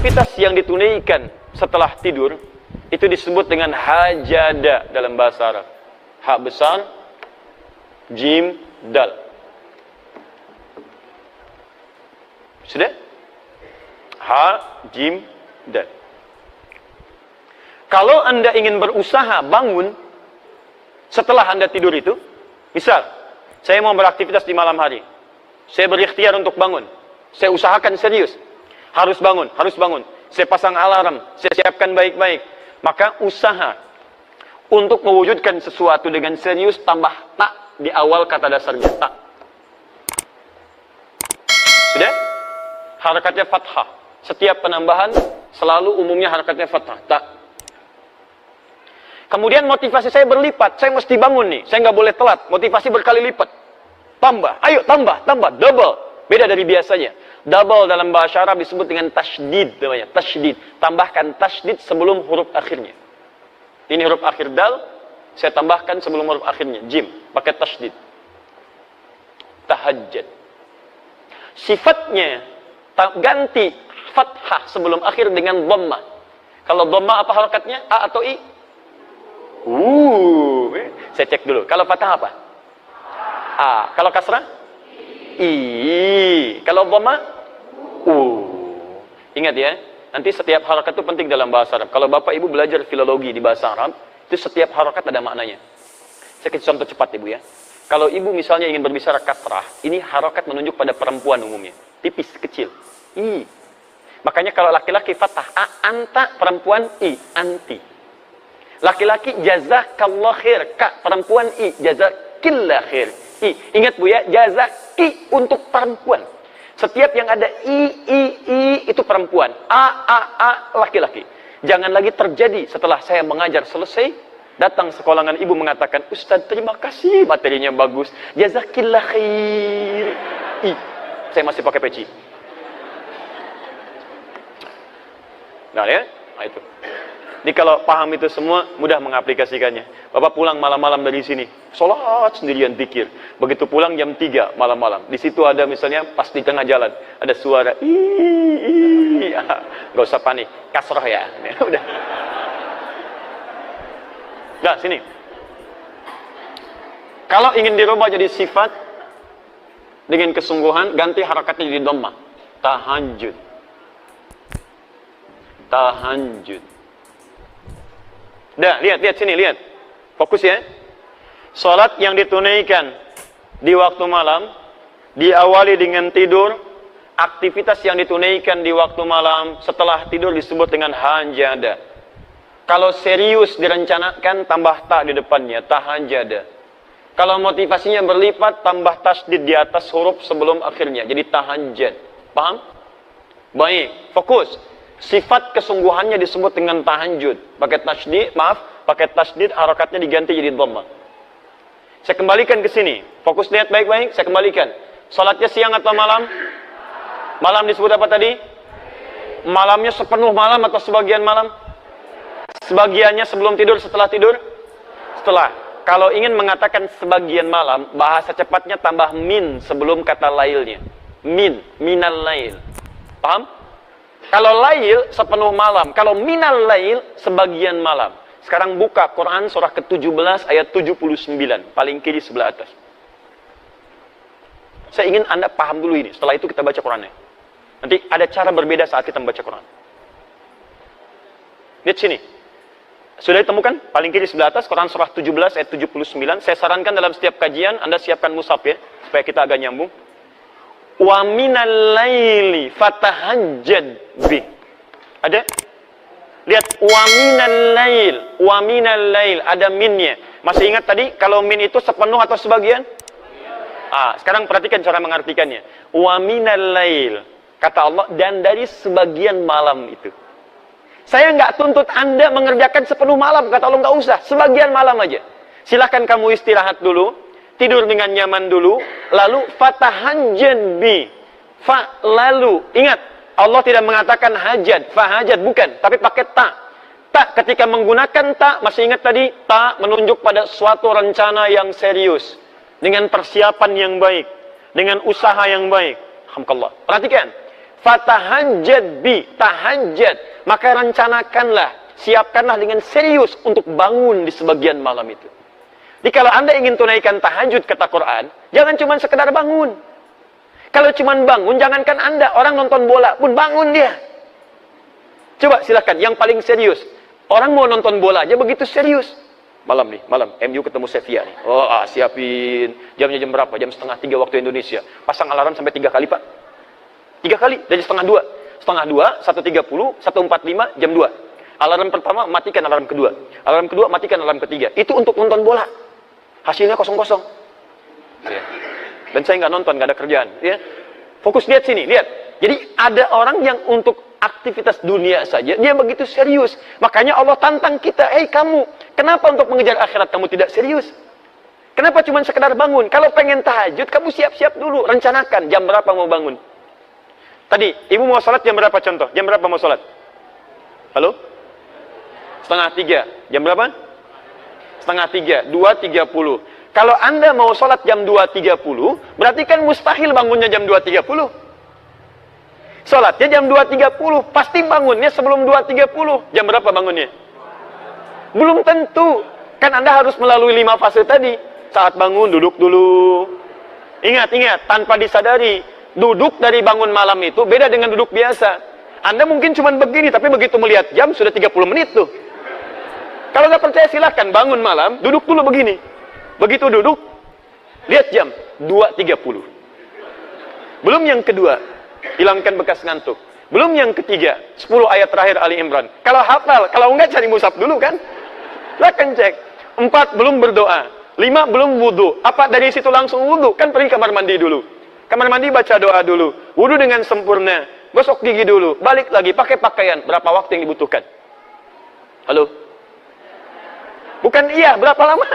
aktivitas yang ditunaikan setelah tidur itu disebut dengan hajada dalam bahasa Arab. Ha besar, jim, dal. Sudah? Ha, jim, dal. Kalau Anda ingin berusaha bangun setelah Anda tidur itu, misal, saya mau beraktivitas di malam hari. Saya berikhtiar untuk bangun. Saya usahakan serius. Harus bangun, harus bangun. Saya pasang alarm, saya siapkan baik-baik. Maka usaha untuk mewujudkan sesuatu dengan serius tambah tak di awal kata dasarnya, tak. Sudah? Harakatnya fathah. Setiap penambahan selalu umumnya harakatnya fathah, tak. Kemudian motivasi saya berlipat, saya mesti bangun nih, saya nggak boleh telat, motivasi berkali lipat. Tambah, ayo tambah, double. Beda dari biasanya. Double dalam bahasa Arab disebut dengan tasydid namanya, tasydid. Tambahkan tasydid sebelum huruf akhirnya. Ini huruf akhir dal, saya tambahkan sebelum huruf akhirnya, jim, pakai tasydid. Tahajjud. Sifatnya ganti fathah sebelum akhir dengan dhammah. Kalau dhammah apa harakatnya? A atau I? Saya cek dulu. Kalau fathah apa? A. Kalau kasrah? I. Kalau dhamma? Ingat ya, nanti setiap harakat itu penting dalam bahasa Arab. Kalau Bapak Ibu belajar filologi di bahasa Arab, itu setiap harakat ada maknanya. Saya kasih contoh cepat Ibu ya. Kalau Ibu misalnya ingin berbicara kasrah, ini harakat menunjuk pada perempuan umumnya. Tipis, kecil. I. Makanya kalau laki-laki fathah A, anta, perempuan I, anti. Laki-laki jazakallah khair, kak, perempuan I, jazakillah khair. I. Ingat Bu ya, jazaki untuk perempuan. Setiap yang ada I itu perempuan. A laki-laki. Jangan lagi terjadi setelah saya mengajar selesai, datang sekolahan ibu mengatakan, Ustaz terima kasih materinya bagus, jazakillah khair. I. Saya masih pakai peci. Nah ya, nah itu. Jadi kalau paham itu semua, mudah mengaplikasikannya. Bapak pulang malam-malam dari sini, sholat sendirian zikir. Begitu pulang jam 3 malam-malam. Di situ ada misalnya pas di tengah jalan, ada suara nggak usah panik, kasroh ya. Udah. Nah, sini. Kalau ingin dirubah jadi sifat dengan kesungguhan, ganti harakatnya jadi dhammah. Tahajud. Tahajud. Dah, lihat sini, lihat. Fokus ya. Salat yang ditunaikan di waktu malam diawali dengan tidur. Aktivitas yang ditunaikan di waktu malam setelah tidur disebut dengan hajada. Kalau serius direncanakan, tambah ta di depannya, tahajada. Kalau motivasinya berlipat, tambah tasdid di atas huruf sebelum akhirnya, jadi tahajjud. Paham? Baik, fokus. Sifat kesungguhannya disebut dengan tahajud. Pakai tasdid, harakatnya diganti jadi dhammah. Saya kembalikan ke sini. Fokus lihat baik-baik, saya kembalikan. Salatnya siang atau malam? Malam disebut apa tadi? Malamnya sepenuh malam atau sebagian malam? Sebagiannya sebelum tidur, setelah tidur? Setelah. Kalau ingin mengatakan sebagian malam, bahasa cepatnya tambah min sebelum kata lailnya. Minal lail. Paham? Kalau lail sepenuh malam, kalau minal lail sebagian malam. Sekarang buka Quran surah ke-17 ayat 79, paling kiri sebelah atas. Saya ingin Anda paham dulu ini, setelah itu kita baca Qurannya. Nanti ada cara berbeda saat kita membaca Quran. Lihat sini. Sudah ditemukan? Paling kiri sebelah atas, Quran surah 17 ayat 79. Saya sarankan dalam setiap kajian, Anda siapkan mushaf ya, supaya kita agak nyambung. Wa minal laili fatahajjad bih. Ada? Lihat, wa minal lail, ada minnya. Masih ingat tadi kalau min itu sepenuh atau sebagian? Sekarang perhatikan cara mengartikannya. Wa minal lail, kata Allah, dan dari sebagian malam itu. Saya nggak tuntut Anda mengerjakan sepenuh malam, kata Allah, nggak usah, sebagian malam aja. Silahkan kamu istirahat dulu, tidur dengan nyaman dulu, lalu fatahajjad bi. Lalu, ingat, Allah tidak mengatakan hajat, fahajat, bukan, tapi pakai ta. Ta, ketika menggunakan ta, masih ingat tadi, ta menunjuk pada suatu rencana yang serius, dengan persiapan yang baik, dengan usaha yang baik. Alhamdulillah. Perhatikan, Fatahajjad bi, tahajjud. Maka rencanakanlah, siapkanlah dengan serius untuk bangun di sebagian malam itu. Jadi kalau Anda ingin tunaikan tahajud, kata Quran, jangan cuma sekedar bangun. Kalau cuma bangun, jangankan Anda, orang nonton bola pun bangun dia. Coba silakan, yang paling serius. Orang mau nonton bola aja begitu serius. Malam nih, malam, MU ketemu Sevilla nih. Oh, siapin. Jamnya jam berapa? Jam setengah 3 waktu Indonesia. Pasang alarm sampai 3 kali, Pak. 3 kali, dari setengah 2. Setengah 2, 1.30, 1.45, jam 2. Alarm pertama, matikan alarm kedua. Alarm kedua, matikan alarm ketiga. Itu untuk nonton bola. Hasilnya kosong-kosong. Ya. Dan saya nggak nonton, nggak ada kerjaan. Ya. Fokus lihat sini, lihat. Jadi ada orang yang untuk aktivitas dunia saja, dia begitu serius. Makanya Allah tantang kita, kamu, kenapa untuk mengejar akhirat kamu tidak serius? Kenapa cuma sekedar bangun? Kalau pengen tahajud, kamu siap-siap dulu, rencanakan jam berapa mau bangun. Tadi, ibu mau sholat jam berapa contoh? Jam berapa mau sholat? Halo? Setengah 3. Jam berapa? Setengah 3. 2.30. Kalau Anda mau sholat jam 2.30, berarti kan mustahil bangunnya jam 2.30. Sholatnya jam 2.30. Pasti bangunnya sebelum 2.30. Jam berapa bangunnya? Belum tentu. Kan Anda harus melalui 5 fase tadi. Saat bangun, duduk dulu. Ingat, tanpa disadari. Duduk dari bangun malam itu beda dengan duduk biasa. Anda mungkin cuma begini, tapi begitu melihat jam sudah 30 menit tuh. Kalau nggak percaya silakan bangun malam, duduk dulu begini. Begitu duduk, lihat jam 2.30. Belum yang kedua, hilangkan bekas ngantuk. Belum yang ketiga, 10 ayat terakhir Ali Imran. Kalau hafal, kalau enggak cari mushaf dulu kan. Silakan cek. 4 belum berdoa, 5 belum wudu. Apa dari situ langsung wudu? Kan pergi kamar mandi dulu. Kamar mandi baca doa dulu, wudu dengan sempurna, gosok gigi dulu, balik lagi pakai pakaian. Berapa waktu yang dibutuhkan? Halo? Bukan iya, berapa lama?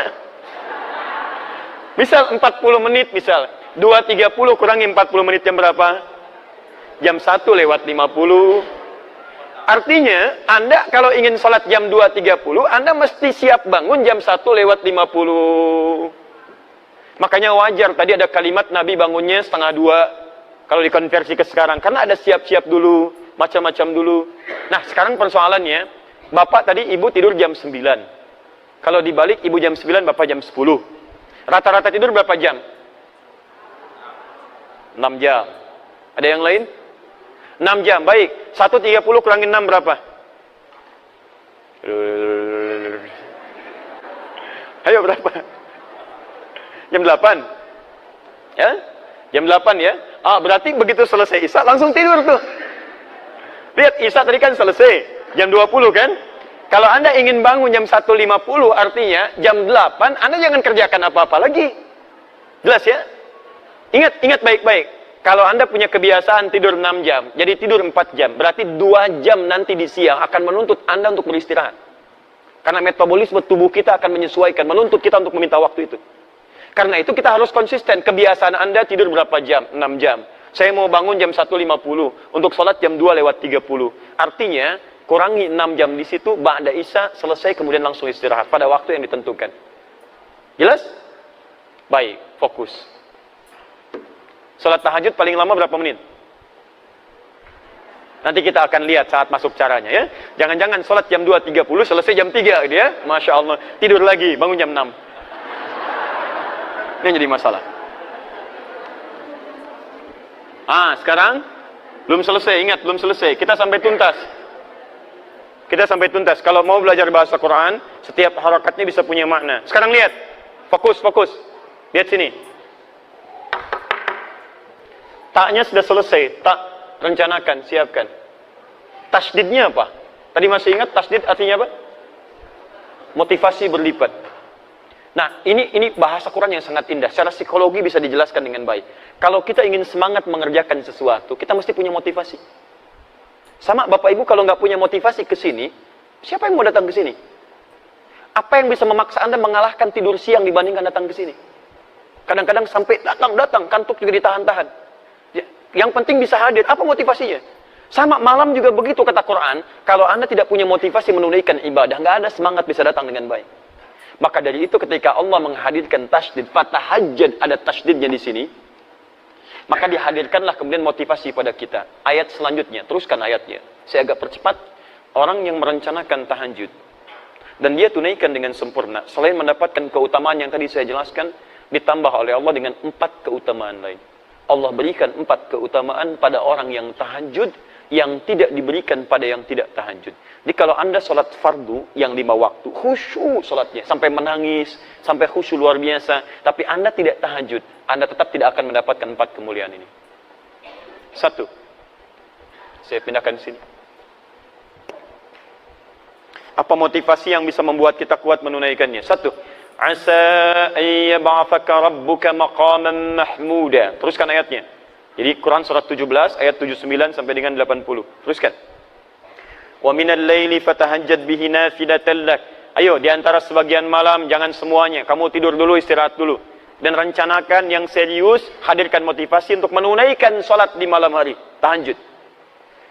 Misal 40 menit, misal 2.30 kurangi 40 menit jam berapa? Jam 1:50. Artinya, Anda kalau ingin sholat jam 2.30, Anda mesti siap bangun jam 1:50. Makanya wajar, tadi ada kalimat Nabi bangunnya setengah 2. Kalau dikonversi ke sekarang. Karena ada siap-siap dulu, macam-macam dulu. Nah, sekarang persoalannya, Bapak tadi Ibu tidur jam 9. Kalau dibalik, Ibu jam 9, Bapak jam 10. Rata-rata tidur berapa jam? 6 jam. Ada yang lain? 6 jam, baik. 1.30 kurangin 6 berapa? Ayo berapa? Jam 8. Ya? Jam 8 ya. Berarti begitu selesai Isya langsung tidur tuh. Lihat Isya tadi kan selesai jam 20 kan? Kalau Anda ingin bangun jam 1.50 artinya jam 8 Anda jangan kerjakan apa-apa lagi. Jelas ya? Ingat baik-baik. Kalau Anda punya kebiasaan tidur 6 jam, jadi tidur 4 jam, berarti 2 jam nanti di siang akan menuntut Anda untuk beristirahat. Karena metabolisme tubuh kita akan menyesuaikan, menuntut kita untuk meminta waktu itu. Karena itu kita harus konsisten. Kebiasaan Anda tidur berapa jam? 6 jam. Saya mau bangun jam 1.50. Untuk sholat jam 2:30. Artinya, kurangi 6 jam di situ, ba'da Isya, selesai, kemudian langsung istirahat. Pada waktu yang ditentukan. Jelas? Baik, fokus. Sholat tahajud paling lama berapa menit? Nanti kita akan lihat saat masuk caranya ya. Jangan-jangan sholat jam 2.30, selesai jam 3 gitu ya. Masya Allah. Tidur lagi, bangun jam 6. Ini yang jadi masalah. Sekarang belum selesai, ingat belum selesai. Kita sampai tuntas. Kalau mau belajar bahasa Quran, setiap harakatnya bisa punya makna. Sekarang lihat. Fokus. Lihat sini. Taknya sudah selesai. Tak, rencanakan, siapkan. Tasdidnya apa? Tadi masih ingat tasdid artinya apa? Motivasi berlipat. Nah, ini bahasa Quran yang sangat indah. Secara psikologi bisa dijelaskan dengan baik. Kalau kita ingin semangat mengerjakan sesuatu, kita mesti punya motivasi. Sama Bapak Ibu kalau nggak punya motivasi ke sini, siapa yang mau datang ke sini? Apa yang bisa memaksa Anda mengalahkan tidur siang dibandingkan datang ke sini? Kadang-kadang sampai datang, kantuk juga ditahan-tahan. Yang penting bisa hadir. Apa motivasinya? Sama malam juga begitu kata Quran. Kalau Anda tidak punya motivasi menunaikan ibadah, nggak ada semangat bisa datang dengan baik. Maka dari itu ketika Allah menghadirkan tasydid, fatahajjad, ada tasydidnya di sini. Maka dihadirkanlah kemudian motivasi pada kita. Ayat selanjutnya, teruskan ayatnya. Saya agak percepat. Orang yang merencanakan tahajud dan dia tunaikan dengan sempurna, selain mendapatkan keutamaan yang tadi saya jelaskan, ditambah oleh Allah dengan 4 keutamaan lain. Allah berikan 4 keutamaan pada orang yang tahajud yang tidak diberikan pada yang tidak tahajud. Jadi kalau Anda sholat fardu yang 5 waktu, khusyuk sholatnya, sampai menangis, sampai khusyuk luar biasa, tapi Anda tidak tahajud, Anda tetap tidak akan mendapatkan 4 kemuliaan ini. 1. Saya pindahkan sini. Apa motivasi yang bisa membuat kita kuat menunaikannya? 1. Asa ayyab'athaka rabbuka maqaman mahmuda. Teruskan ayatnya. Jadi Quran surat 17 ayat 79 sampai dengan 80. Teruskan. Wa minal laili fatahajjad bihi nafilatan lak. Ayo di antara sebagian malam, jangan semuanya. Kamu tidur dulu, istirahat dulu. Dan rencanakan yang serius, hadirkan motivasi untuk menunaikan salat di malam hari, tahajud.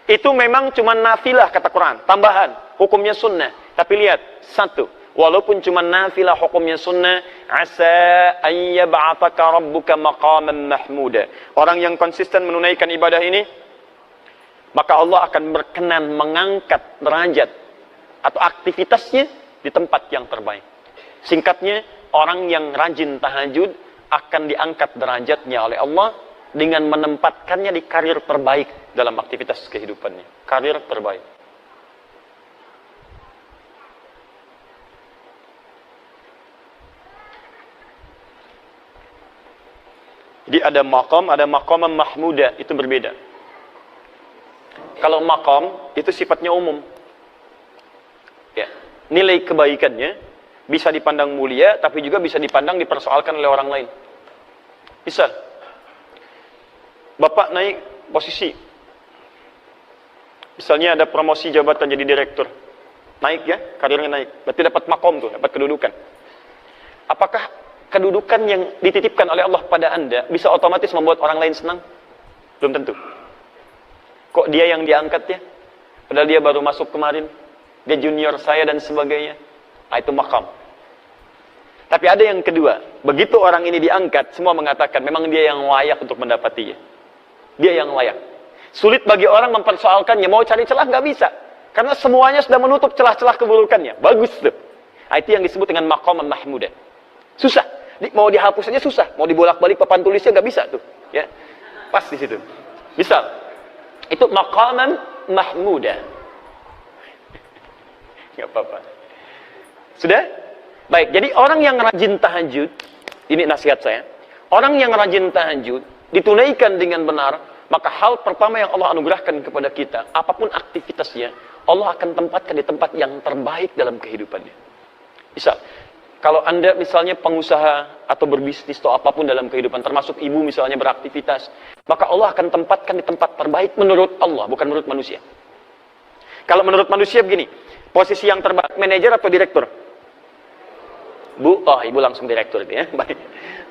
Itu memang cuma nafilah kata Quran, tambahan, hukumnya sunnah. Tapi lihat, 1, walaupun cuma nafilah hukumnya sunnah, asa ayyab'athaka rabbuka maqaman mahmuda. Orang yang konsisten menunaikan ibadah ini, maka Allah akan berkenan mengangkat derajat atau aktivitasnya di tempat yang terbaik. Singkatnya, orang yang rajin tahajud akan diangkat derajatnya oleh Allah dengan menempatkannya di karir terbaik dalam aktivitas kehidupannya. Karir terbaik. Jadi ada maqam mahmuda, itu berbeda. Kalau maqam itu sifatnya umum. Ya, nilai kebaikannya bisa dipandang mulia, tapi juga bisa dipandang dipersoalkan oleh orang lain. Misal, Bapak naik posisi. Misalnya ada promosi jabatan jadi direktur. Naik ya, karirnya naik. Berarti dapat makom tuh, dapat kedudukan. Apakah kedudukan yang dititipkan oleh Allah pada Anda bisa otomatis membuat orang lain senang? Belum tentu. Kok dia yang diangkat ya? Padahal dia baru masuk kemarin. Dia junior saya dan sebagainya. Nah, itu makam. Tapi ada yang kedua. Begitu orang ini diangkat, semua mengatakan memang dia yang layak untuk mendapatinya. Dia yang layak. Sulit bagi orang mempersoalkannya. Mau cari celah nggak bisa. Karena semuanya sudah menutup celah-celah keburukannya. Bagus tuh. Nah, itu yang disebut dengan maqam mahmudah. Susah. Mau dihapus aja susah. Mau dibolak-balik papan tulisnya nggak bisa tuh. Ya, pas di situ. Misal, itu maqaman mahmudah. Nggak apa-apa. Sudah? Baik. Jadi orang yang rajin tahajud, ini nasihat saya. Orang yang rajin tahajud ditunaikan dengan benar, maka hal pertama yang Allah anugerahkan kepada kita, apapun aktivitasnya, Allah akan tempatkan di tempat yang terbaik dalam kehidupannya. Misal, kalau Anda misalnya pengusaha atau berbisnis atau apapun dalam kehidupan, termasuk ibu misalnya beraktivitas, maka Allah akan tempatkan di tempat terbaik menurut Allah, bukan menurut manusia. Kalau menurut manusia begini, posisi yang terbaik, manajer atau direktur? Bu, oh ibu langsung direktur itu ya. Baik.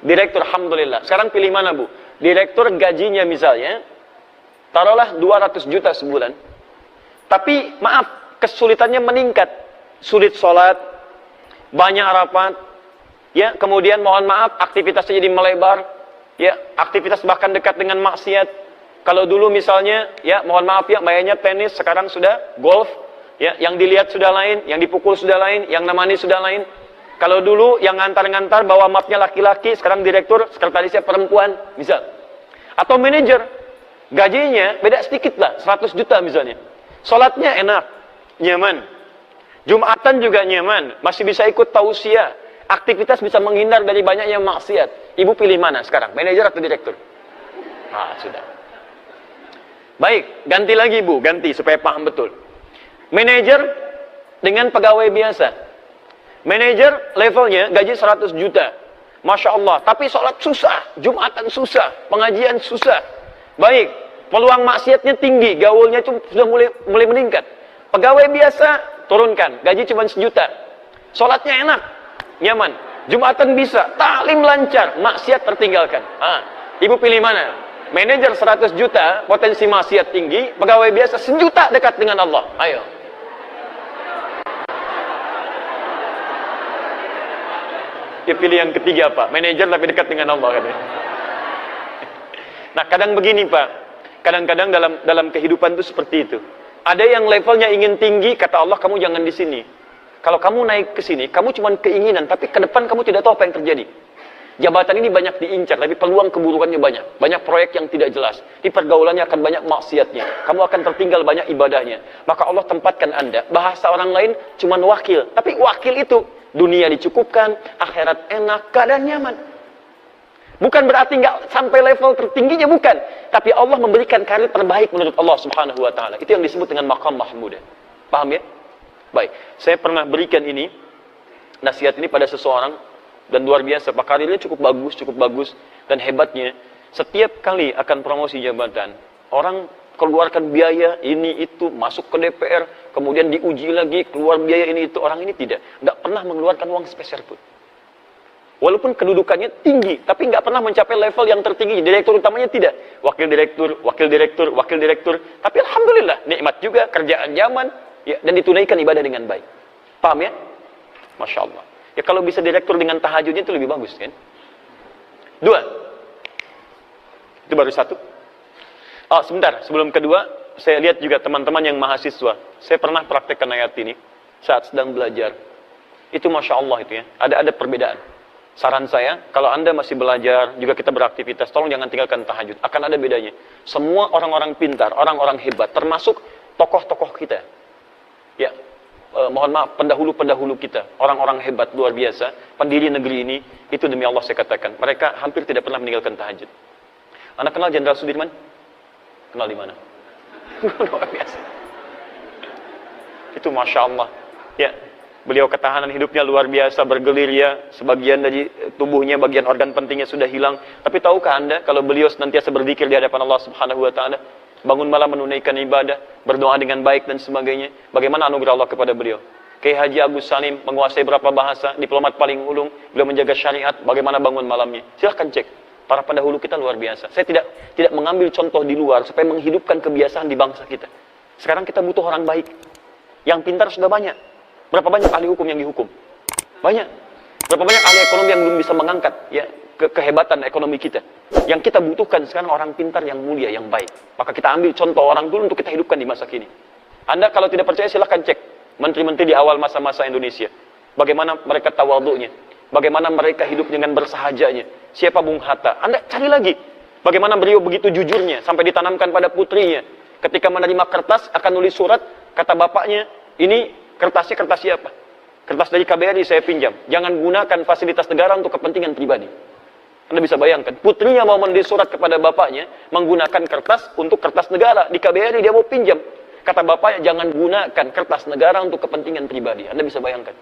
Direktur, alhamdulillah. Sekarang pilih mana bu? Direktur gajinya misalnya, taruhlah 200 juta sebulan. Tapi maaf, kesulitannya meningkat. Sulit sholat, banyak rapat, ya, kemudian mohon maaf, aktivitasnya jadi melebar, ya, aktivitas bahkan dekat dengan maksiat. Kalau dulu misalnya, ya, mohon maaf ya, mainnya tenis, sekarang sudah golf, ya, yang dilihat sudah lain, yang dipukul sudah lain, yang nemani sudah lain. Kalau dulu yang ngantar-ngantar bawa mapnya laki-laki, sekarang direktur, sekretarisnya perempuan, misal. Atau manajer, gajinya beda sedikit lah, 100 juta misalnya. Sholatnya enak, nyaman. Jumatan juga nyaman, masih bisa ikut tausiah. Aktivitas bisa menghindar dari banyaknya maksiat. Ibu pilih mana sekarang, manajer atau direktur? Ah, sudah. Baik, ganti lagi bu, ganti supaya paham betul. Manajer dengan pegawai biasa. Manajer levelnya gaji 100 juta. Masya Allah. Tapi sholat susah. Jumatan susah. Pengajian susah. Baik. Peluang maksiatnya tinggi. Gaulnya sudah mulai meningkat. Pegawai biasa turunkan. Gaji cuma 1 juta. Sholatnya enak. Nyaman. Jumatan bisa. Taklim lancar. Maksiat tertinggalkan. Ibu pilih mana? Manajer 100 juta. Potensi maksiat tinggi. Pegawai biasa 1 juta dekat dengan Allah. Ayo. Dia pilih yang ketiga Pak, manajer tapi dekat dengan Allah katanya. Nah, kadang begini Pak, kadang-kadang dalam kehidupan itu seperti itu. Ada yang levelnya ingin tinggi, kata Allah kamu jangan di sini. Kalau kamu naik ke sini, kamu cuma keinginan, tapi ke depan kamu tidak tahu apa yang terjadi. Jabatan ini banyak diincar, tapi peluang keburukannya banyak. Banyak proyek yang tidak jelas. Di pergaulannya akan banyak maksiatnya. Kamu akan tertinggal banyak ibadahnya. Maka Allah tempatkan Anda, bahasa orang lain cuma wakil. Tapi wakil itu, dunia dicukupkan, akhirat enak, keadaan nyaman. Bukan berarti nggak sampai level tertingginya, bukan. Tapi Allah memberikan karir terbaik menurut Allah Subhanahu wa Ta'ala. Itu yang disebut dengan maqam mahmudah. Paham ya? Baik, saya pernah berikan ini, nasihat ini pada seseorang. Dan luar biasa, Pak, karirnya cukup bagus. Dan hebatnya, setiap kali akan promosi jabatan, orang keluarkan biaya ini itu, masuk ke DPR, kemudian diuji lagi, keluar biaya ini itu. Orang ini tidak pernah mengeluarkan uang sepeser pun. Walaupun kedudukannya tinggi, tapi nggak pernah mencapai level yang tertinggi. Direktur utamanya tidak. Wakil direktur. Tapi alhamdulillah, nikmat juga, kerjaan zaman, ya, dan ditunaikan ibadah dengan baik. Paham ya? Masya Allah. Ya kalau bisa direktur dengan tahajudnya itu lebih bagus kan? 2. Itu baru 1. Oh sebentar, sebelum kedua, saya lihat juga teman-teman yang mahasiswa. Saya pernah praktekkan ayat ini saat sedang belajar. Itu Masya Allah itu ya, ada perbedaan. Saran saya, kalau Anda masih belajar, juga kita beraktivitas, tolong jangan tinggalkan tahajud. Akan ada bedanya. Semua orang-orang pintar, orang-orang hebat, termasuk tokoh-tokoh kita. Ya, mohon maaf, pendahulu-pendahulu kita, orang-orang hebat luar biasa, pendiri negeri ini, itu demi Allah saya katakan, mereka hampir tidak pernah meninggalkan tahajud. Anda kenal Jenderal Sudirman? Kenal di mana? Luar biasa. Itu Masya Allah. Ya, beliau ketahanan hidupnya luar biasa, bergelir ya, sebagian dari tubuhnya, bagian organ pentingnya sudah hilang. Tapi tahukah Anda, kalau beliau senantiasa berzikir di hadapan Allah Subhanahu wa Ta'ala, bangun malam menunaikan ibadah, berdoa dengan baik dan sebagainya. Bagaimana anugerah Allah kepada beliau? Kiai Haji Agus Salim menguasai berapa bahasa, diplomat paling ulung, beliau menjaga syariat, bagaimana bangun malamnya? Silahkan cek. Para pendahulu kita luar biasa. Saya tidak mengambil contoh di luar supaya menghidupkan kebiasaan di bangsa kita. Sekarang kita butuh orang baik. Yang pintar sudah banyak. Berapa banyak ahli hukum yang dihukum? Banyak. Berapa banyak ahli ekonomi yang belum bisa mengangkat ya kehebatan ekonomi kita. Yang kita butuhkan sekarang orang pintar yang mulia, yang baik. Maka kita ambil contoh orang dulu untuk kita hidupkan di masa kini. Anda kalau tidak percaya silahkan cek menteri-menteri di awal masa-masa Indonesia. Bagaimana mereka tawadhu'nya, bagaimana mereka hidup dengan bersahajanya. Siapa Bung Hatta? Anda cari lagi. Bagaimana beliau begitu jujurnya sampai ditanamkan pada putrinya. Ketika menerima kertas akan nulis surat, kata bapaknya, ini kertasnya kertas siapa? Kertas dari KBRI saya pinjam. Jangan gunakan fasilitas negara untuk kepentingan pribadi. Anda bisa bayangkan, putrinya mau menulis surat kepada bapaknya, menggunakan kertas untuk kertas negara. Di KBRI dia mau pinjam. Kata bapaknya, jangan gunakan kertas negara untuk kepentingan pribadi. Anda bisa bayangkan.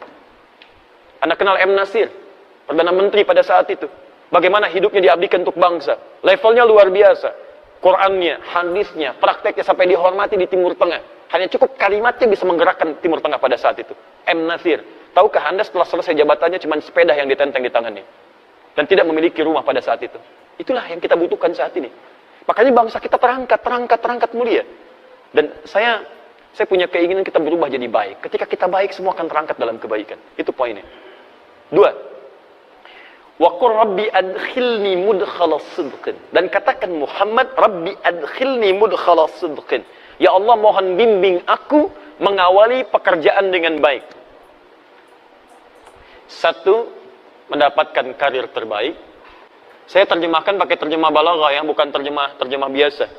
Anda kenal M. Nasir, Perdana Menteri pada saat itu. Bagaimana hidupnya diabdikan untuk bangsa. Levelnya luar biasa. Qurannya, hadisnya, prakteknya sampai dihormati di Timur Tengah. Hanya cukup kalimatnya bisa menggerakkan Timur Tengah pada saat itu. M. Nasir. Tahukah Anda setelah selesai jabatannya cuma sepeda yang ditenteng di tangannya. Dan tidak memiliki rumah pada saat itu. Itulah yang kita butuhkan saat ini. Makanya bangsa kita terangkat mulia. Dan saya punya keinginan kita berubah jadi baik. Ketika kita baik, semua akan terangkat dalam kebaikan. Itu poinnya. 2. Wa qur rabbi adkhilni mudkhalas sidqin. Dan katakan Muhammad, Rabbi adkhilni mudkhalas sidqin. Ya Allah, mohon bimbing aku mengawali pekerjaan dengan baik. 1, mendapatkan karir terbaik. Saya terjemahkan pakai terjemah balaghah ya, bukan terjemah biasa.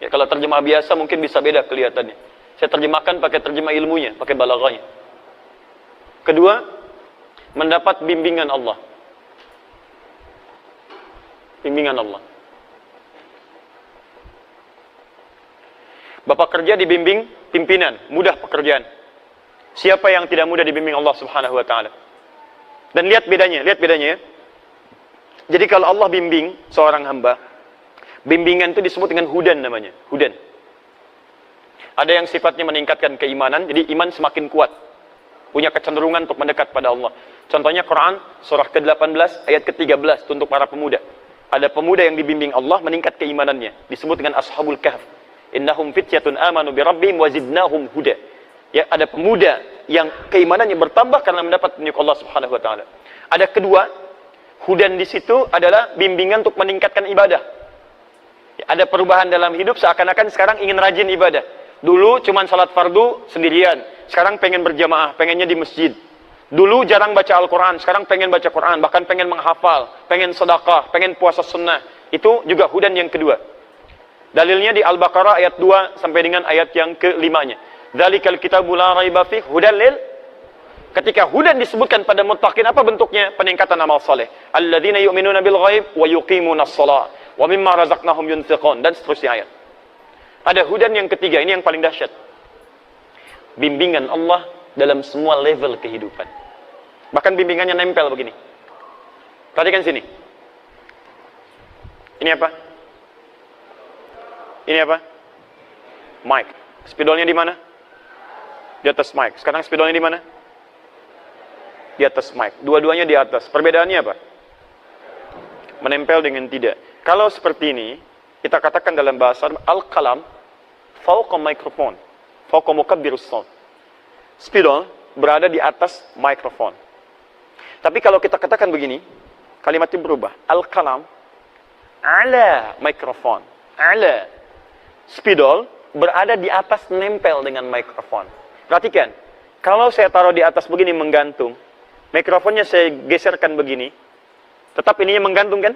Ya, kalau terjemah biasa mungkin bisa beda kelihatannya. Saya terjemahkan pakai terjemah ilmunya, pakai balaghahnya. 2, mendapat bimbingan Allah. Bimbingan Allah. Bapak kerja dibimbing pimpinan, mudah pekerjaan. Siapa yang tidak mudah dibimbing Allah Subhanahu wa Ta'ala? Dan lihat bedanya ya. Jadi kalau Allah bimbing seorang hamba, bimbingan itu disebut dengan hudan namanya, hudan. Ada yang sifatnya meningkatkan keimanan, jadi iman semakin kuat. Punya kecenderungan untuk mendekat pada Allah. Contohnya Quran, surah ke-18, ayat ke-13, untuk para pemuda. Ada pemuda yang dibimbing Allah meningkat keimanannya. Disebut dengan Ashabul Kahf. Innahum fityatun amanu bi rabbihim wa zidnahum huda. Ya, ada pemuda yang keimanannya bertambah karena mendapat petunjuk Allah Subhanahu wa Ta'ala. Ada kedua, hudan di situ adalah bimbingan untuk meningkatkan ibadah. Ya, Ada perubahan dalam hidup, seakan-akan sekarang ingin rajin ibadah. Dulu cuman salat fardu sendirian, sekarang pengen berjamaah, pengennya di masjid. Dulu jarang baca Al-Quran, sekarang pengen baca Quran, bahkan pengen menghafal, pengen sedekah, pengen puasa sunnah. Itu juga hudan yang kedua. Dalilnya di Al-Baqarah ayat 2 sampai dengan ayat yang ke-5-nya. Dzalikal kitabu la raiba fih hudan lil. Ketika hudan disebutkan pada muttaqin, apa bentuknya? Peningkatan amal saleh. Alladzina yu'minuna bil ghaib wa yuqimunas shalah wa mimma razaqnahum yunfiqun, dan seterusnya ayat. Ada hudan yang ketiga, ini yang paling dahsyat. Bimbingan Allah dalam semua level kehidupan. Bahkan bimbingannya nempel begini. Perhatikan sini. Ini apa? Ini apa? Mic. Spidolnya di mana? Di atas mic. Sekarang spidolnya di mana? Di atas mic. Dua-duanya di atas. Perbedaannya apa? Menempel dengan tidak. Kalau seperti ini, kita katakan dalam bahasa al-qalam fauqa mikrofon, fauqa mukabbirus shaut. Spidol berada di atas mikrofon. Tapi kalau kita katakan begini, kalimatnya berubah. Al-qalam ala mikrofon. Ala. Spidol berada di atas, nempel dengan mikrofon. Perhatikan, kalau saya taruh di atas begini menggantung, mikrofonnya saya geserkan begini, tetap ininya menggantung kan?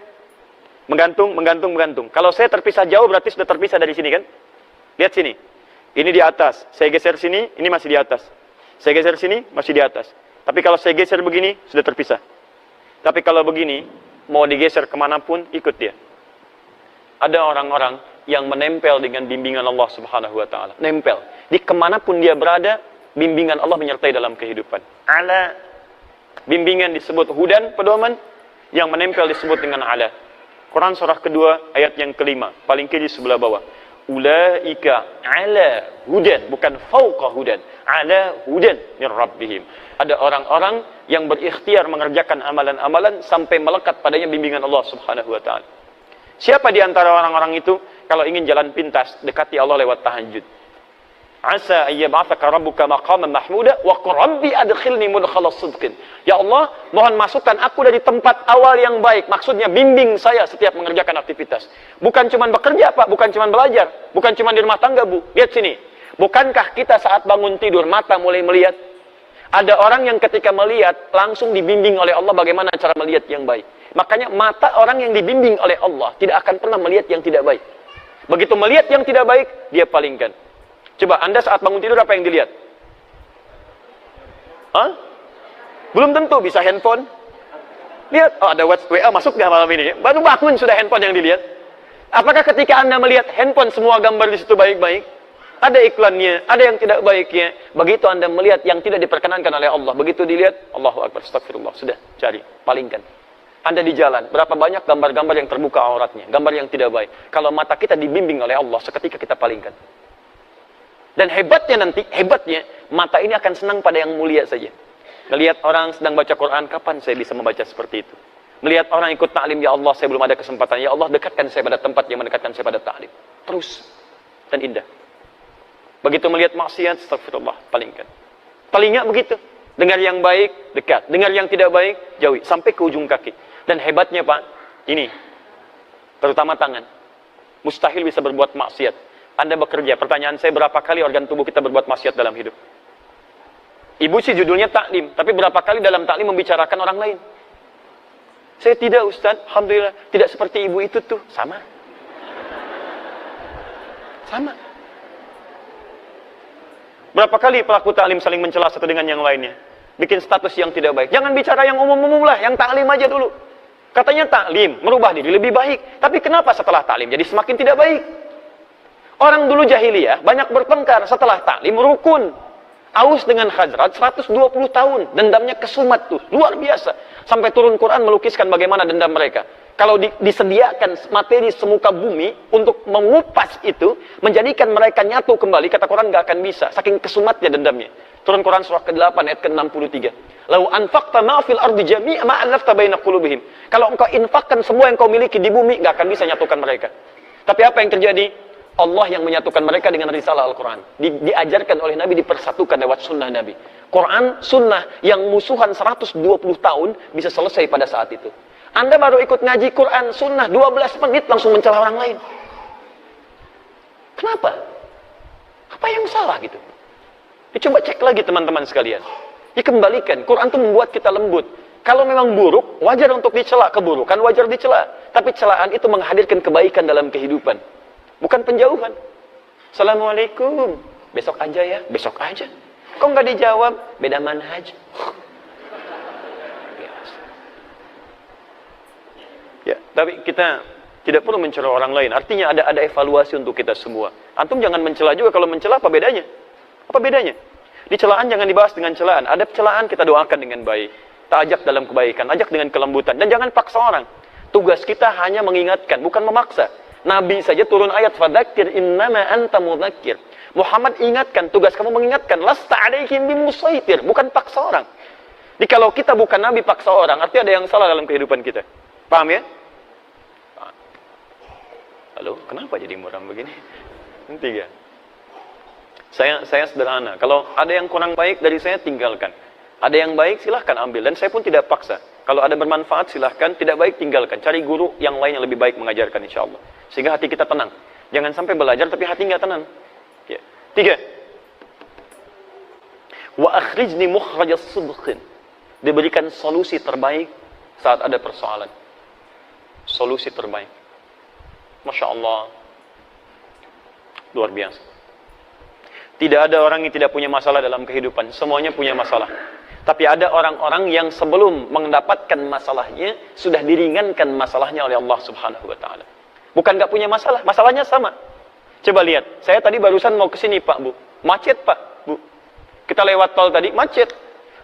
Menggantung. Kalau saya terpisah jauh berarti sudah terpisah dari sini kan? Lihat sini. Ini di atas. Saya geser sini, ini masih di atas. Saya geser sini, masih di atas. Tapi kalau saya geser begini, sudah terpisah. Tapi kalau begini, mau digeser kemanapun, ikut dia. Ada orang-orang yang menempel dengan bimbingan Allah Subhanahu wa ta'ala. Nempel. Di kemanapun dia berada, bimbingan Allah menyertai dalam kehidupan. Ala. Bimbingan disebut hudan, pedoman. Yang menempel disebut dengan ala. Quran surah kedua ayat yang kelima, paling kiri sebelah bawah. Ulaika ala hudan, bukan fauqa hudan. Ala hudan min rabbihim. Ada orang-orang yang berikhtiar mengerjakan amalan-amalan sampai melekat padanya bimbingan Allah Subhanahu wa taala. Siapa di antara orang-orang itu? Kalau ingin jalan pintas, dekati Allah lewat tahajud. Asa ayyab'atsaka rabbuka maqaman mahmuda wa qur rabbi adkhilni mudkhalas sidqin. Ya Allah, mohon masukkan aku dari tempat awal yang baik. Maksudnya bimbing saya setiap mengerjakan aktivitas. Bukan cuma bekerja, Pak, bukan cuma belajar, bukan cuma di rumah tangga, Bu. Lihat sini. Bukankah kita saat bangun tidur mata mulai melihat? Ada orang yang ketika melihat langsung dibimbing oleh Allah bagaimana cara melihat yang baik. Makanya mata orang yang dibimbing oleh Allah tidak akan pernah melihat yang tidak baik. Begitu melihat yang tidak baik, dia palingkan. Coba Anda saat bangun tidur apa yang dilihat? Hah? Belum tentu, bisa handphone. Lihat, oh ada WA masuk nggak malam ini? Baru bangun sudah handphone yang dilihat. Apakah ketika Anda melihat handphone semua gambar di situ baik-baik? Ada iklannya, ada yang tidak baiknya. Begitu Anda melihat yang tidak diperkenankan oleh Allah, begitu dilihat, Allahu Akbar, astagfirullah, sudah cari, palingkan. Anda di jalan, berapa banyak gambar-gambar yang terbuka auratnya, gambar yang tidak baik. Kalau mata kita dibimbing oleh Allah, seketika kita palingkan. Dan hebatnya mata ini akan senang pada yang mulia saja. Melihat orang sedang baca Quran, kapan saya bisa membaca seperti itu? Melihat orang ikut ta'lim, ya Allah, saya belum ada kesempatan. Ya Allah, dekatkan saya pada tempat yang mendekatkan saya pada ta'lim. Terus dan indah. Begitu melihat maksiat, astagfirullah, palingkan. Telinga begitu. Dengar yang baik, dekat. Dengar yang tidak baik, jauhi. Sampai ke ujung kaki. Dan hebatnya, Pak, ini. Terutama tangan. Mustahil bisa berbuat maksiat. Anda bekerja, pertanyaan saya, berapa kali organ tubuh kita berbuat maksiat dalam hidup? Ibu sih judulnya taklim, tapi berapa kali dalam taklim membicarakan orang lain? Saya tidak, Ustaz, alhamdulillah, tidak seperti ibu itu tuh. Sama. Berapa kali pelaku taklim saling mencela satu dengan yang lainnya? Bikin status yang tidak baik. Jangan bicara yang umum-umum lah, yang taklim aja dulu. Katanya taklim, merubah diri lebih baik. Tapi kenapa setelah taklim jadi semakin tidak baik? Orang dulu jahiliyah banyak bertengkar, setelah taklim rukun. Aus dengan Khazraj 120 tahun, dendamnya kesumat tuh, luar biasa. Sampai turun Quran melukiskan bagaimana dendam mereka. Kalau disediakan materi semuka bumi untuk mengupas itu, menjadikan mereka nyatu kembali, kata Quran nggak akan bisa, saking kesumatnya dendamnya. Turun Quran surah ke-8 ayat ke-63. Lau anfaqta ma fil ardi jami'a ma allafta baina qulubihim. Kalau engkau infakkan semua yang kau miliki di bumi, nggak akan bisa nyatukan mereka. Tapi apa yang terjadi? Allah yang menyatukan mereka dengan risalah Al-Quran. Diajarkan oleh Nabi, dipersatukan lewat sunnah Nabi. Quran, sunnah yang musuhan 120 tahun bisa selesai pada saat itu. Anda baru ikut ngaji Quran, sunnah 12 menit langsung mencela orang lain. Kenapa? Apa yang salah gitu? Coba cek lagi teman-teman sekalian. Dikembalikan, Quran itu membuat kita lembut. Kalau memang buruk, wajar untuk dicela. Keburukan wajar dicela. Tapi celaan itu menghadirkan kebaikan dalam kehidupan. Bukan penjauhan. Assalamualaikum. Besok aja ya, besok aja. Kok nggak dijawab? Beda manhaj. Ya, tapi kita tidak perlu mencela orang lain. Artinya ada evaluasi untuk kita semua. Antum jangan mencela juga. Kalau mencela apa bedanya? Apa bedanya? Di celaan jangan dibahas dengan celaan. Ada celaan kita doakan dengan baik. Kita ajak dalam kebaikan, ajak dengan kelembutan. Dan jangan paksa orang. Tugas kita hanya mengingatkan, bukan memaksa. Nabi saja turun ayat, fadzakir innama anta mudzakir. Muhammad ingatkan, tugas kamu mengingatkan. Lasta alaihim bimusaitir, bukan paksa orang. Jadi kalau kita bukan Nabi paksa orang, artinya ada yang salah dalam kehidupan kita. Paham ya? Halo, kenapa jadi muram begini? Tiga. Saya sederhana. Kalau ada yang kurang baik dari saya, tinggalkan. Ada yang baik, silahkan ambil. Dan saya pun tidak paksa. Kalau ada bermanfaat, silahkan. Tidak baik, tinggalkan. Cari guru yang lain yang lebih baik mengajarkan, insya Allah. Sehingga hati kita tenang. Jangan sampai belajar, tapi hati nggak tenang. Ya. 3. Wa akhrijni mukhrajas sidqin. Diberikan solusi terbaik saat ada persoalan. Solusi terbaik. Masya Allah. Luar biasa. Tidak ada orang yang tidak punya masalah dalam kehidupan. Semuanya punya masalah. Tapi ada orang-orang yang sebelum mendapatkan masalahnya, sudah diringankan masalahnya oleh Allah Subhanahu wa Ta'ala. Bukan nggak punya masalah, masalahnya sama. Coba lihat, saya tadi barusan mau ke sini Pak Bu. Macet Pak Bu. Kita lewat tol tadi, macet.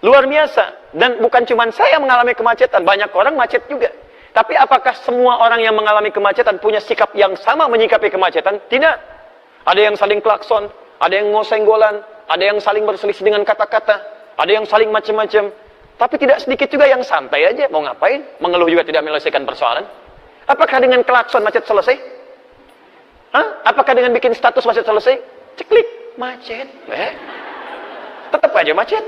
Luar biasa. Dan bukan cuma saya mengalami kemacetan, banyak orang macet juga. Tapi apakah semua orang yang mengalami kemacetan punya sikap yang sama menyikapi kemacetan? Tidak. Ada yang saling klakson, ada yang ngosenggolan, ada yang saling berselisih dengan kata-kata, ada yang saling macam-macam. Tapi tidak sedikit juga yang santai aja, mau ngapain? Mengeluh juga tidak menyelesaikan persoalan. Apakah dengan klakson macet selesai? Hah? Apakah dengan bikin status macet selesai? Ceklik, macet. Tetap aja macet.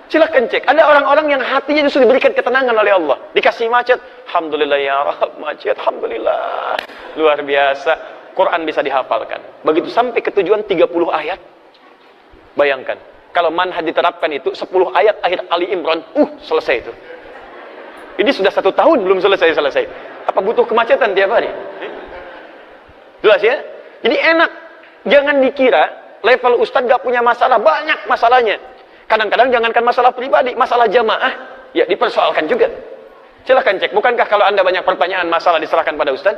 Silahkan cek. Ada orang-orang yang hatinya justru diberikan ketenangan oleh Allah. Dikasih macet. Alhamdulillah ya Rabb, macet. Alhamdulillah. Luar biasa. Quran bisa dihafalkan. Begitu sampai ke tujuan 30 ayat. Bayangkan. Kalau manhaj diterapkan itu 10 ayat akhir Ali Imran. Selesai itu. Ini sudah 1 tahun belum selesai. Apa butuh kemacetan tiap hari? Jelas ya? Jadi enak. Jangan dikira level ustadz gak punya masalah. Banyak masalahnya. Kadang-kadang jangankan masalah pribadi, masalah jamaah, ya dipersoalkan juga. Silahkan cek, bukankah kalau Anda banyak pertanyaan masalah diserahkan pada Ustaz?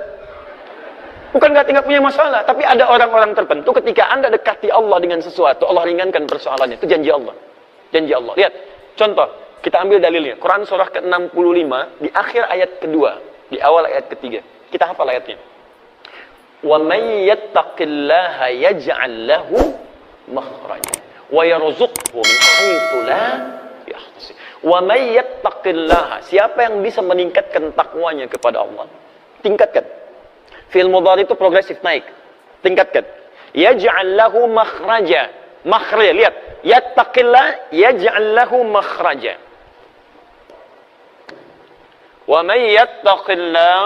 Bukan nggak punya masalah, tapi ada orang-orang tertentu ketika Anda dekati Allah dengan sesuatu, Allah ringankan persoalannya. Itu janji Allah. Janji Allah. Lihat, contoh, kita ambil dalilnya. Quran surah ke-65, di akhir ayat kedua, di awal ayat ketiga. Kita hafal ayatnya. Wa may yattaqillaha yaj'al lahu makhraja wa yarzuqhu min haitsu la yahtasib. Wa may yattaqillaha, siapa yang bisa meningkatkan takwanya kepada Allah? Tingkatkan. Fi'il mudhari itu progresif naik. Tingkatkan. Yaj'al lahu makhraja. Makhraja, lihat. Yattaqillah yaj'al lahu makhraja. Wa may yattaqillah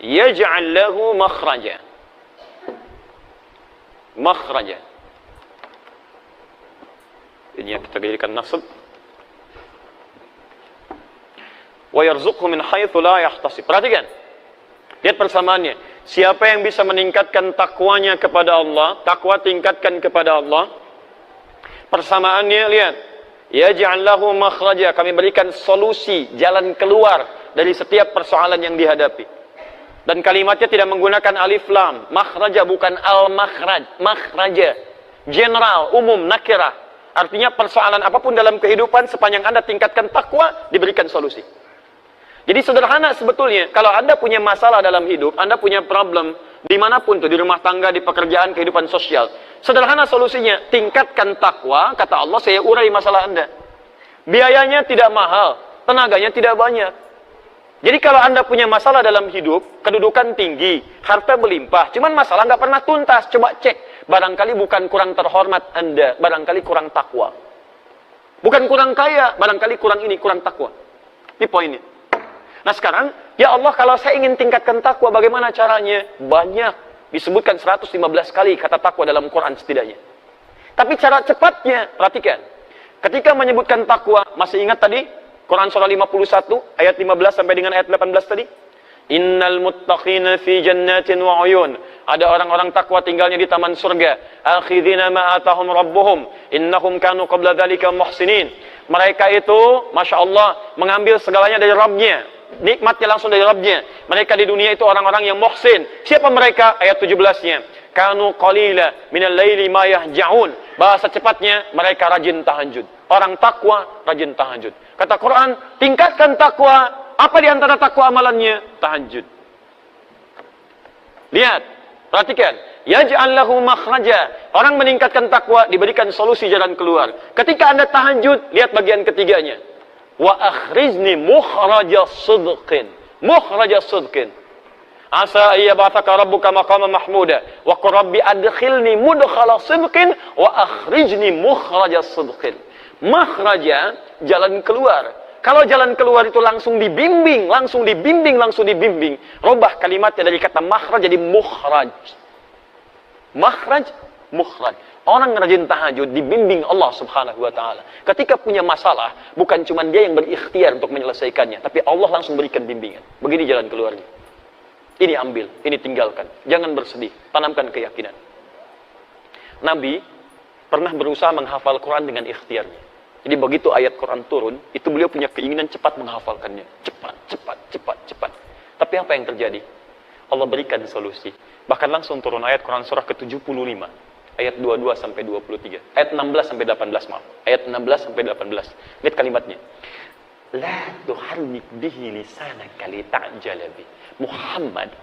yaj'al lahu makhraja. Makhraja. Ini yang kita jadikan nasab. Wa yarzuqhu min haitsu la yahtasib. Perhatikan. Lihat persamaannya. Siapa yang bisa meningkatkan takwanya kepada Allah, takwa tingkatkan kepada Allah. Persamaannya lihat. Yaj'al lahu makhraja, kami berikan solusi, jalan keluar dari setiap persoalan yang dihadapi. Dan kalimatnya tidak menggunakan alif lam. Makhraja bukan al-makhraj. Makhraja. General, umum, nakirah. Artinya persoalan apapun dalam kehidupan, sepanjang Anda tingkatkan takwa, diberikan solusi. Jadi sederhana sebetulnya. Kalau Anda punya masalah dalam hidup, Anda punya problem, dimanapun tuh, di rumah tangga, di pekerjaan, kehidupan sosial. Sederhana solusinya, tingkatkan takwa, kata Allah, saya urai masalah Anda. Biayanya tidak mahal, tenaganya tidak banyak. Jadi kalau Anda punya masalah dalam hidup, kedudukan tinggi, harta melimpah, cuman masalah nggak pernah tuntas, coba cek. Barangkali bukan kurang terhormat Anda, barangkali kurang takwa. Bukan kurang kaya, barangkali kurang ini, kurang takwa. Ini poinnya. Nah sekarang, ya Allah kalau saya ingin tingkatkan takwa, bagaimana caranya? Banyak. Disebutkan 115 kali kata takwa dalam Quran setidaknya. Tapi cara cepatnya, perhatikan. Ketika menyebutkan takwa, masih ingat tadi? Quran surah 51, ayat 15 sampai dengan ayat 18 tadi? Innal muttaqina fi jannatin wa uyun. Ada orang-orang takwa tinggalnya di taman surga. Akhidhina ma atahum rabbuhum. Innahum kanu qabla dhalika muhsinin. Mereka itu, Masya Allah, mengambil segalanya dari Rabbnya. Nikmatnya langsung dari Rabbnya. Mereka di dunia itu orang-orang yang muhsin. Siapa mereka? Ayat 17-nya. Kanu qalila minal laili ma yahja'un. Bahasa cepatnya, mereka rajin tahajud. Orang takwa, rajin tahajud. Kata Quran, tingkatkan takwa. Apa di antara takwa amalannya? Tahajud. Lihat, perhatikan. Yaj'al lahu makhraja. Orang meningkatkan takwa, diberikan solusi jalan keluar. Ketika Anda tahajud, lihat bagian ketiganya. Wa akhrizni mukhraja sidqin. Mukhraja sidqin. Asa ayyab'atsaka rabbuka maqama mahmuda. Wa qur rabbi adkhilni mudkhala sidqin wa akhrijni mukhraja sidqin. Makhraja, jalan keluar. Kalau jalan keluar itu langsung dibimbing, langsung dibimbing, langsung dibimbing. Robah kalimatnya dari kata makhraj jadi mukhraj. Makhraj, mukhraj. Orang rajin tahajud dibimbing Allah Subhanahu wa taala. Ketika punya masalah, bukan cuma dia yang berikhtiar untuk menyelesaikannya, tapi Allah langsung berikan bimbingan. Begini jalan keluarnya. Ini ambil, ini tinggalkan. Jangan bersedih, tanamkan keyakinan. Nabi pernah berusaha menghafal Quran dengan ikhtiarnya. Jadi begitu ayat Quran turun, itu beliau punya keinginan cepat menghafalkannya. Cepat, cepat, cepat, cepat. Tapi apa yang terjadi? Allah berikan solusi. Bahkan langsung turun ayat Quran surah ke-75. Ayat 22 sampai 23. Ayat 16 sampai 18, maaf. Ayat 16 sampai 18. Lihat kalimatnya. La tuharrik bihi lisanaka lita'jala bi. Muhammad,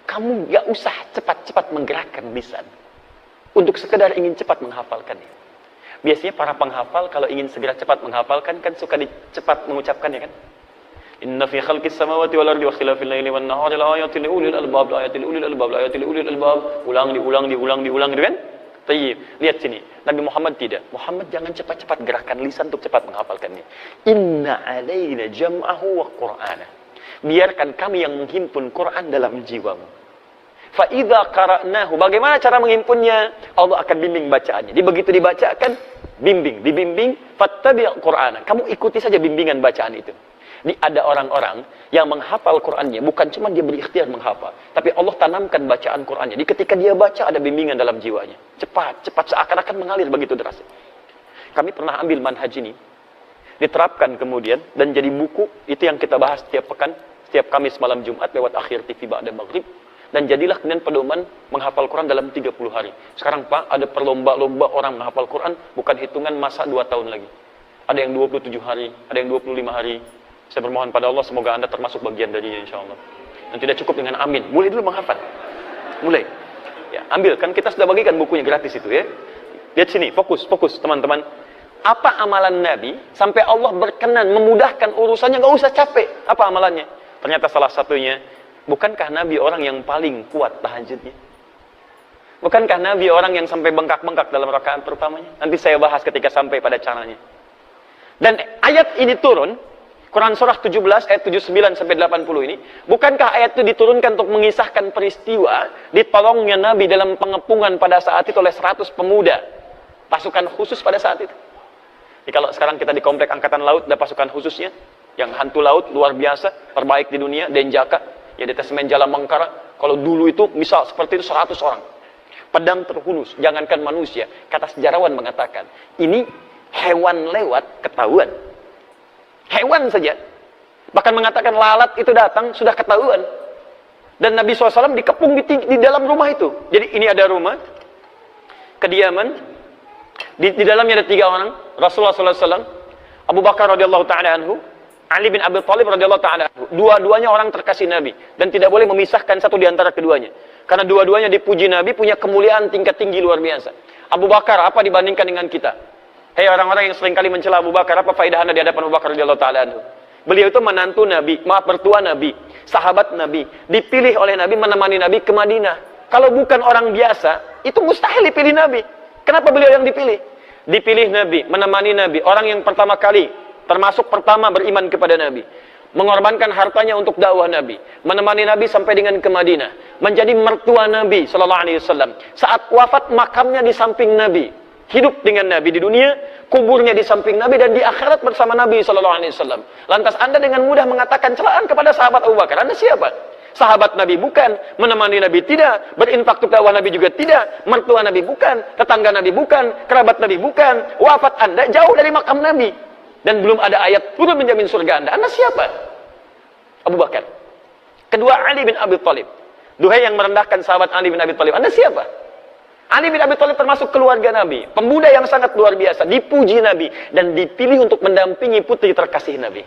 kamu gak usah cepat-cepat menggerakkan lisan untuk sekedar ingin cepat menghafalkannya. Biasanya para penghafal kalau ingin segera cepat menghafalkan kan suka cepat mengucapkannya kan. Inna fi khalqis samawati wal ardi wa ikhtilafil laili wan nahari laayatin liulil albab, laayatin liulil albab, laayatin liulil albab. Ulang gitu kan? Tayyib. Lihat sini. Nabi Muhammad tidak. Muhammad jangan cepat-cepat gerakan lisan untuk cepat menghafalkannya. Inna alaina jam'ahu wa qur'ana. Biarkan kami yang menghimpun Quran dalam jiwamu. Fa'idha qara'nahu. Bagaimana cara menghimpunnya? Allah akan bimbing bacaannya. Jadi begitu dibacakan, dibimbing, fattabi' Qur'ana. Kamu ikuti saja bimbingan bacaan itu. Ini ada orang-orang yang menghafal Qur'annya, bukan cuma dia berikhtiar menghafal, tapi Allah tanamkan bacaan Qur'annya. Jadi ketika dia baca ada bimbingan dalam jiwanya. Cepat seakan-akan mengalir begitu deras. Kami pernah ambil manhaj ini, diterapkan kemudian dan jadi buku. Itu yang kita bahas setiap pekan, setiap Kamis malam Jumat lewat Akhir TV ba'da maghrib. Dan jadilah kemudian pedoman menghafal Quran dalam 30 hari. Sekarang Pak, ada perlomba-lomba orang menghafal Quran, bukan hitungan masa 2 tahun lagi. Ada yang 27 hari, ada yang 25 hari. Saya bermohon pada Allah, semoga Anda termasuk bagian darinya insya Allah. Dan tidak cukup dengan amin. Mulai dulu menghafal. Mulai. Ya, ambil, kan kita sudah bagikan bukunya gratis itu ya. Lihat sini, fokus teman-teman. Apa amalan Nabi, sampai Allah berkenan, memudahkan urusannya, gak usah capek. Apa amalannya? Ternyata salah satunya, bukankah Nabi orang yang paling kuat tahajudnya? Bukankah Nabi orang yang sampai bengkak-bengkak dalam rakaat pertamanya? Nanti saya bahas ketika sampai pada caranya. Dan ayat ini turun, Quran surah 17 ayat 79 sampai 80 ini, bukankah ayat itu diturunkan untuk mengisahkan peristiwa ditolongnya Nabi dalam pengepungan pada saat itu oleh 100 pemuda, pasukan khusus pada saat itu. Jadi kalau sekarang kita di komplek angkatan laut ada pasukan khususnya, yang hantu laut luar biasa, terbaik di dunia, Denjaka. Ya detasmen Jala Mangkara, kalau dulu itu misal seperti itu 100 orang. Pedang terhunus, jangankan manusia. Kata sejarawan mengatakan, ini hewan lewat ketahuan. Hewan saja. Bahkan mengatakan lalat itu datang sudah ketahuan. Dan Nabi SAW dikepung di dalam rumah itu. Jadi ini ada rumah, kediaman, di dalamnya ada 3 orang, Rasulullah SAW, Abu Bakar radhiyallahu ta'ala anhu, Ali bin Abi Thalib radhiyallahu ta'ala anhu. Dua-duanya orang terkasih Nabi dan tidak boleh memisahkan satu di antara keduanya. Karena dua-duanya dipuji Nabi, punya kemuliaan tingkat tinggi luar biasa. Abu Bakar apa dibandingkan dengan kita? Hei orang-orang yang seringkali mencela Abu Bakar, apa faedah Anda di hadapan Abu Bakar radhiyallahu ta'ala anhu? Beliau itu menantu Nabi, mertua Nabi, sahabat Nabi, dipilih oleh Nabi menemani Nabi ke Madinah. Kalau bukan orang biasa, itu mustahil dipilih Nabi. Kenapa beliau yang dipilih? Dipilih Nabi, menemani Nabi, orang yang pertama kali termasuk pertama beriman kepada Nabi. mengorbankan hartanya untuk dakwah Nabi, menemani Nabi sampai dengan ke Madinah, menjadi mertua Nabi sallallahu alaihi wasallam. Saat wafat makamnya di samping Nabi, hidup dengan Nabi di dunia, kuburnya di samping Nabi, dan di akhirat bersama Nabi sallallahu alaihi wasallam. Lantas Anda dengan mudah mengatakan celaan kepada sahabat Abu Bakar. Anda siapa? Sahabat Nabi bukan, menemani Nabi tidak, berinfak untuk dakwah Nabi juga tidak, mertua Nabi bukan, tetangga Nabi bukan, kerabat Nabi bukan. Wafat Anda jauh dari makam Nabi. Dan belum ada ayat turun menjamin surga Anda. Anda siapa? Abu Bakar. Kedua, Ali bin Abi Thalib. Duhai yang merendahkan sahabat Ali bin Abi Thalib. Anda siapa? Ali bin Abi Thalib termasuk keluarga Nabi. Pemuda yang sangat luar biasa. Dipuji Nabi. Dan dipilih untuk mendampingi putri terkasih Nabi.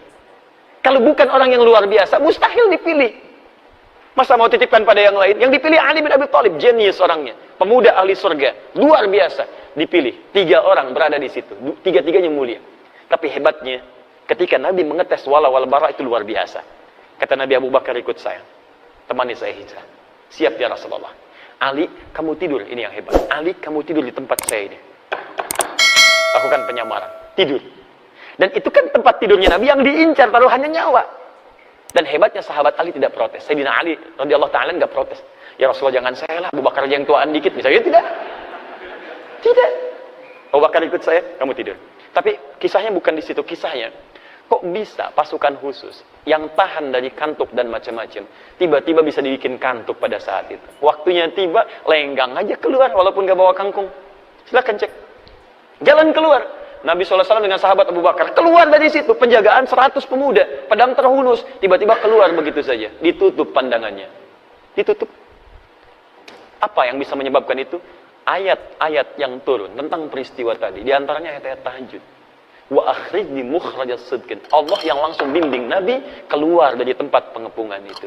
Kalau bukan orang yang luar biasa, mustahil dipilih. Masa mau titipkan pada yang lain? Yang dipilih Ali bin Abi Thalib. Jenius orangnya. Pemuda ahli surga. Luar biasa. Dipilih. 3 orang berada di situ. 3-3-nya mulia. Tapi hebatnya, ketika Nabi mengetes wala wal bara itu luar biasa. Kata Nabi, Abu Bakar ikut saya. Temani saya hijrah. Siap ya Rasulullah. Ali, kamu tidur. Ini yang hebat. Ali, kamu tidur di tempat saya ini. Lakukan penyamaran. Tidur. Dan itu kan tempat tidurnya Nabi yang diincar taruhannya nyawa. Dan hebatnya sahabat Ali tidak protes. Sayyidina Ali radhiyallahu ta'ala enggak protes. Ya Rasulullah, jangan saya lah. Abu Bakar aja yang tuaan dikit. Misalnya tidak. Tidak. Abu Bakar ikut saya, kamu tidur. Tapi kisahnya bukan di situ. Kisahnya, kok bisa pasukan khusus yang tahan dari kantuk dan macam-macam tiba-tiba bisa dibikin kantuk pada saat itu. Waktunya tiba, lenggang aja keluar walaupun gak bawa kangkung. Silakan cek. Jalan keluar. Nabi SAW dengan sahabat Abu Bakar keluar dari situ. Penjagaan 100 pemuda, pedang terhunus, tiba-tiba keluar begitu saja. Ditutup pandangannya. Ditutup. Apa yang bisa menyebabkan itu? Ayat-ayat yang turun tentang peristiwa tadi. Di antaranya ayat-ayat tahajud. Wa akhrijni mukhrajas sidqin. Allah yang langsung bimbing Nabi keluar dari tempat pengepungan itu.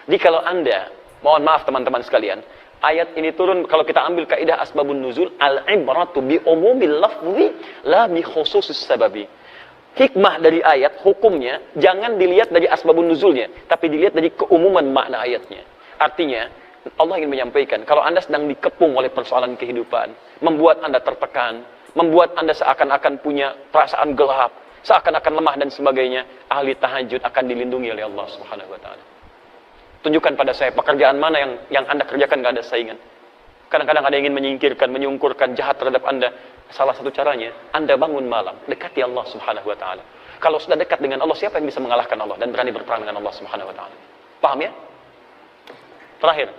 Jadi kalau Anda, mohon maaf teman-teman sekalian, ayat ini turun kalau kita ambil kaidah asbabun nuzul, al-ibratu bi umumil lafzi la bi khususis sababi. Hikmah dari ayat, hukumnya jangan dilihat dari asbabun nuzulnya, tapi dilihat dari keumuman makna ayatnya. Artinya, Allah ingin menyampaikan, kalau Anda sedang dikepung oleh persoalan kehidupan, membuat Anda tertekan, membuat Anda seakan-akan punya perasaan gelap, seakan-akan lemah dan sebagainya, ahli tahajud akan dilindungi oleh Allah Subhanahu wa taala. Tunjukkan pada saya pekerjaan mana yang Anda kerjakan gak ada saingan. Kadang-kadang ada yang ingin menyingkirkan, menyungkurkan jahat terhadap Anda. Salah satu caranya, Anda bangun malam, dekati Allah Subhanahu wa taala. Kalau sudah dekat dengan Allah, siapa yang bisa mengalahkan Allah dan berani berperang dengan Allah Subhanahu wa taala? Paham ya? Terakhir.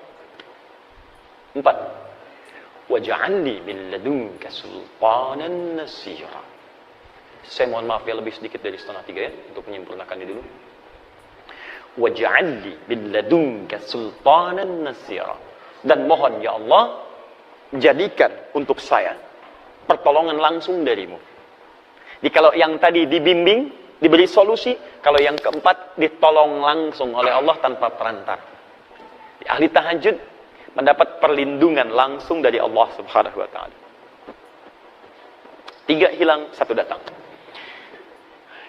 4. Waj'alni min ladunka sultanan nasira. Saya mohon maaf ya, lebih sedikit dari 2:30 ya, untuk menyempurnakan ini dulu. Waj'alni min ladunka sultanan nasira. Dan mohon ya Allah, jadikan untuk saya pertolongan langsung darimu. Jadi kalau yang tadi dibimbing, diberi solusi, kalau yang keempat ditolong langsung oleh Allah tanpa perantar. Ahli tahajud mendapat perlindungan langsung dari Allah Subhanahu wa taala. 3 hilang, 1 datang.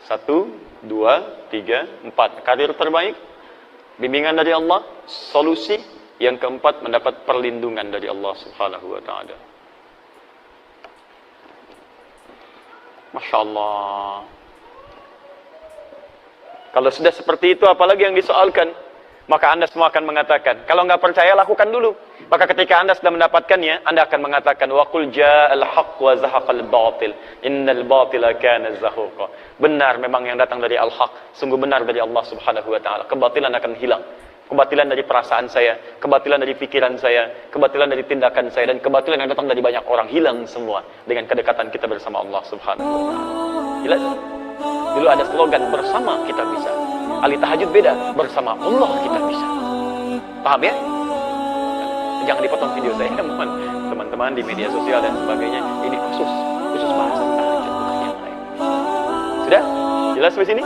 1, 2, 3, 4. Karir terbaik, bimbingan dari Allah, solusi. Yang keempat, mendapat perlindungan dari Allah Subhanahu wa taala. Masya Allah. Kalau sudah seperti itu, apalagi yang disoalkan? Maka Anda semua akan mengatakan, kalau nggak percaya, lakukan dulu. Maka ketika Anda sudah mendapatkannya, Anda akan mengatakan, wa qul ja'al haqq wa zahaqal batil, innal batila kana zahuqa. Benar memang yang datang dari al-haq, sungguh benar dari Allah Subhanahu wa taala. Kebatilan akan hilang. Kebatilan dari perasaan saya, kebatilan dari pikiran saya, kebatilan dari tindakan saya, dan kebatilan yang datang dari banyak orang hilang semua dengan kedekatan kita bersama Allah Subhanahu wa taala. Jelas? Dulu ada slogan, bersama kita bisa. Ahli tahajud beda, bersama Allah kita bisa. Paham ya? Jangan dipotong video saya, mohon teman-teman di media sosial dan sebagainya. Ini khusus bahasan tahajud, bukan yang lain. Sudah? Jelas di sini?